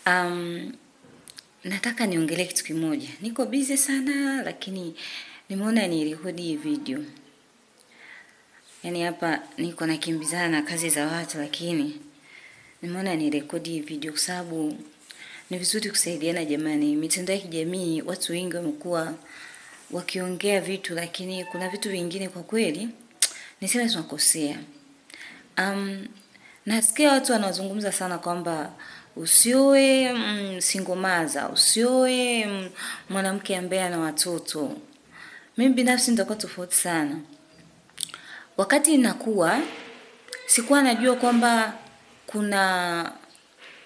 Um, Nataka niongelee kitu kimoja. Niko busy sana lakini nimeona nirekodi hii video. Yaani hapa niko nakimbizana na kazi za watu lakini nimeona nirekodi hii video kwa sababu ni vizuri kusaidiana jamani. Mitandao ya kijamii watu wengi wamekuwa wakiongea vitu lakini kuna vitu vingine kwa kweli niseme tunakosea. Nasikia watu wanazungumza sana kwamba usioe single mother, usioe mwanamke ambaye ana watoto. Mimi binafsi nitakuwa tofauti sana. Wakati ninakuwa sikuwa najua kwamba kuna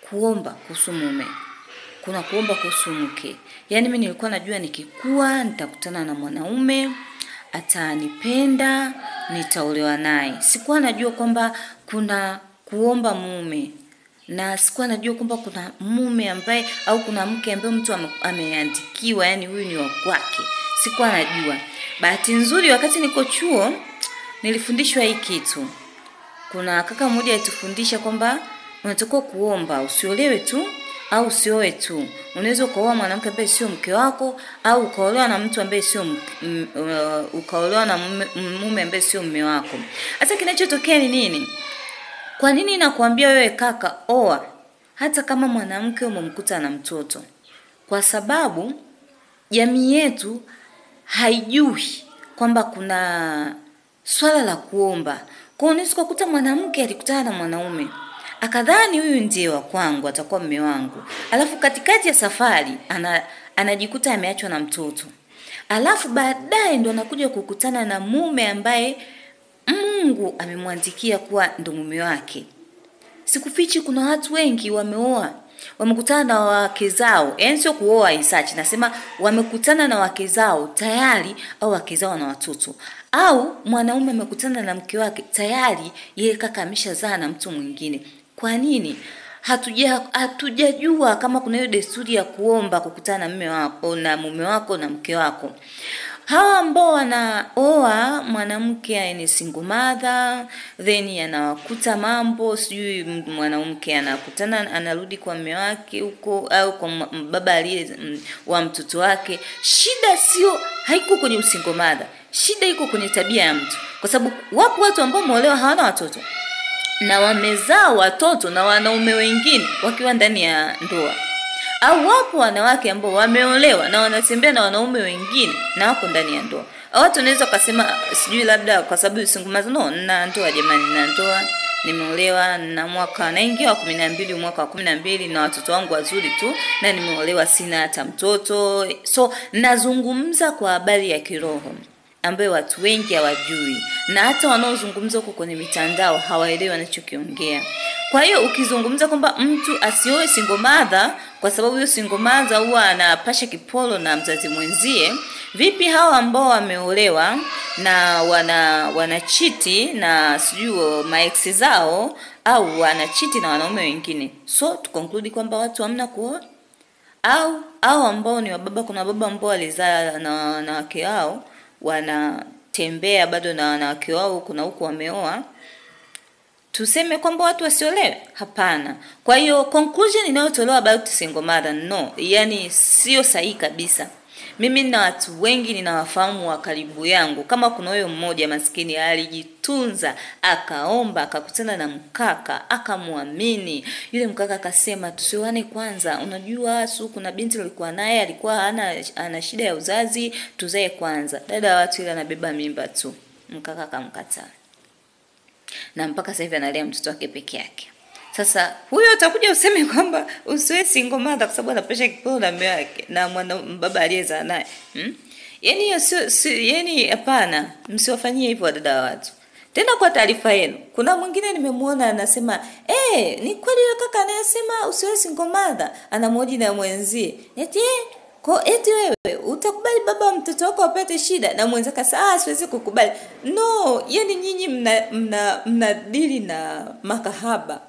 kuomba kuhusu mume. Kuna kuomba kuhusu mke. Yaani mimi nilikuwa najua nikikua nitakutana na mwanaume, atanipenda, nitaolewa naye. Sikuwa najua kwamba kuna kuomba mume. Na sikuwa najua kwamba kuna mume ambaye au kuna mke ambaye mtu ameandikiwa, yani huyu ni wa kwake. Sikuwa najua. Bahati nzuri wakati niko chuo nilifundishwa hii kitu. Kuna kaka mmoja alitufundisha kwamba unatakiwa kuomba, usiolewe tu au usioe tu. Unaweza kuoa mwanamke ambaye sio mke wako au ukaolewa na mtu ambaye sio ukaolewa na mume ambaye sio mume wako. Hata kinachotokea ni nini? Kwa nini nakuambia wewe kaka oa hata kama mwanamke umemkuta na mtoto? Kwa sababu jamii yetu haijui kwamba kuna swala la kuomba. Kwa unaweza kukuta mwanamke alikutana na mwanaume, akadhani huyu ndiye wa kwangu, atakuwa mume wangu. Alafu katikati ya safari anajikuta ameachwa na mtoto. Alafu baadaye ndo anakuja kukutana na mume ambaye Mungu amemwandikia kuwa ndo mume wake. Sikufichi kuna watu wengi wameoa, wamekutana na wake zao. Yaani sio kuoa isachi, nasema wamekutana na wake zao tayari au wake zao na watoto. Au mwanaume amekutana na mke wake tayari yeye kaka ameshazaa na mtu mwingine. Kwa nini? Hatujajua kama kuna hiyo desturi ya kuomba kukutana na mume wako na mume wako na mke wako. Hawa ambao wanaoa mwanamke ni single mother, then anakuta mambo, sijui mwanamke anakutana anarudi kwa mume wake huko au kwa baba aliye wa mtoto wake. Shida sio haiko kwenye single mother. Shida iko kwenye tabia ya mtu. Kwa sababu wapo watu ambao wameolewa hawana watoto na wamezaa watoto na wanaume wengine wakiwa ndani ya ndoa. Au wapo wanawake ambao wameolewa na wanatembea na wanaume wengine na wako ndani ya ndoa. Watu wanaweza kusema sijui labda kwa sababu single mother. No, na ndoa jamani, na ndoa, nimeolewa na mwaka naingia wa 12, mwaka wa 12 na watoto wangu wazuri tu, na nimeolewa sina hata mtoto. So nazungumza kwa habari ya kiroho ambayo watu wengi hawajui, na hata wanaozungumza huko kwenye mitandao hawaelewi wanachokiongea. Kwa hiyo ukizungumza kwamba mtu asioe single mother kwa sababu hiyo single mother huwa anapasha kipolo na mzazi mwenzie, vipi hawa ambao wameolewa na wanachiti na sijui maex zao au wanachiti na wanaume wengine? So tukonkludi kwamba watu hamna kuoa au ambao ni wababa, kuna baba ambao walizaa na wake wao wanatembea bado na wanawake wao kuna huko wameoa, tuseme kwamba watu wasiolewe? Hapana. Kwa hiyo conclusion inayotolewa about single mother, no, yani sio sahihi kabisa. Mimi na watu wengi ninawafahamu wa karibu yangu, kama kuna huyo mmoja maskini alijitunza, akaomba, akakutana na mkaka, akamwamini. Yule mkaka akasema tusioane kwanza, unajua kuna binti alikuwa naye alikuwa ana shida ya uzazi, tuzae kwanza. Dada watu ile anabeba mimba tu. Mkaka akamkataa. Na mpaka sasa hivi analea mtoto wake peke yake. Sasa huyo atakuja useme kwamba usiwe single mother kwa sababu anapesha kipolo na mume wake na baba aliyezaa naye. Yaani hiyo yani hapana, msiwafanyie hivyo wadada wa watu. Tena kwa taarifa yenu, kuna mwingine nimemuona anasema, ni kweli yule kaka anayesema usiwe single mother, anamhoji na mwenzie. Eti wewe utakubali baba mtoto wako apate shida na mwenzako sasa siwezi kukubali. No, yani nyinyi mna dili na makahaba.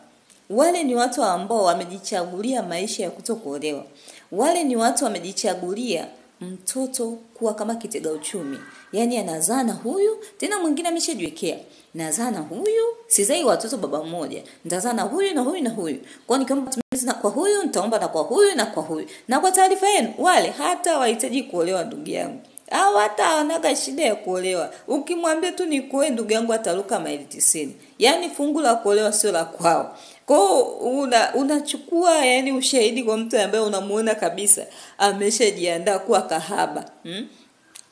Wale ni watu ambao wamejichagulia maisha ya kutokuolewa. Wale ni watu wamejichagulia mtoto kuwa kama kitega uchumi. Yaani anazaa na huyu, tena mwingine ameshajiwekea. Nazaa na huyu, sizai watoto baba mmoja. Nitazaa na huyu na huyu na huyu. Kwa nikiomba matumizi na kwa huyu, nitaomba na kwa huyu na kwa huyu. Na kwa taarifa yenu, wale hata wahitaji kuolewa ndugu yangu. Au hata hanaga shida ya kuolewa. Ukimwambia tu ni kuoe ndugu yangu ataruka maili 90. Yaani fungu la kuolewa sio la kwao. Kwa unachukua yani ushahidi kwa mtu ambaye unamuona kabisa ameshajiandaa kuwa kahaba.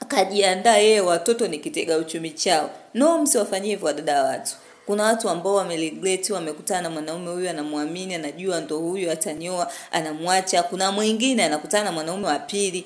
Akajiandaa yeye watoto ni kitega uchumi chao. No, msiwafanyie hivyo wadada watu. Kuna watu ambao wameregret, wamekutana na mwanaume huyu anamwamini, anajua ndo huyu atanioa, anamwacha. Kuna mwingine anakutana na mwanaume wa pili,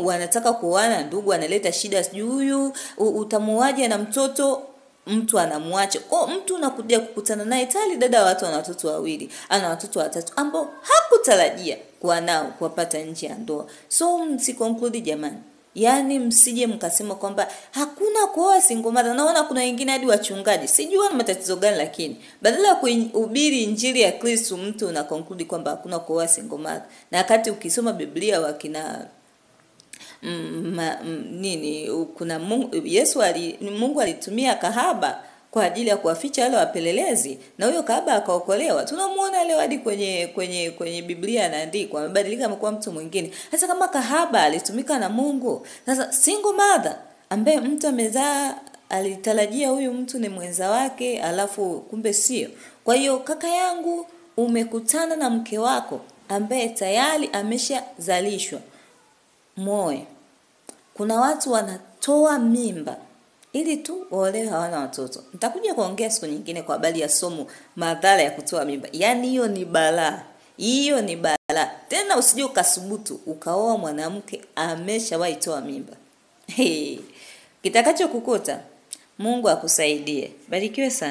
wanataka kuoana ndugu, analeta shida sijui huyu utamuaje na mtoto, mtu anamwacha. Kwa mtu unakuja kukutana naye tayari dada watu ana watoto wawili, ana watoto watatu ambao hakutarajia kuwa nao kuwapata nje ya ndoa. So msiconclude jamani. Yaani msije mkasema kwamba hakuna kuoa single mother. Naona kuna wengine hadi wachungaji. Sijui wana matatizo gani lakini badala ya kuhubiri injili ya Kristo mtu una conclude kwamba hakuna kuoa single mother. Na wakati ukisoma Biblia wakina kuna Mungu alitumia kahaba kwa ajili ya kuwaficha wale wapelelezi na huyo kahaba akaokolewa. Tunamuona leo hadi kwenye Biblia anaandikwa amebadilika amekuwa mtu mwingine. Sasa kama kahaba alitumika na Mungu, sasa single mother ambaye mtu amezaa alitarajia huyu mtu ni mwenza wake alafu kumbe sio. Kwa hiyo kaka yangu, umekutana na mke wako ambaye tayari ameshazalishwa. Moyo. Kuna watu wanatoa mimba ili tu waolewe hawana watoto. Nitakuja kuongea siku nyingine kwa habari ya somo madhara ya kutoa mimba. Yaani hiyo ni balaa. Hiyo ni balaa. Tena usije ukasubutu ukaoa mwanamke ameshawahi toa mimba. Kitakacho kukuta, Mungu akusaidie. Barikiwe sana.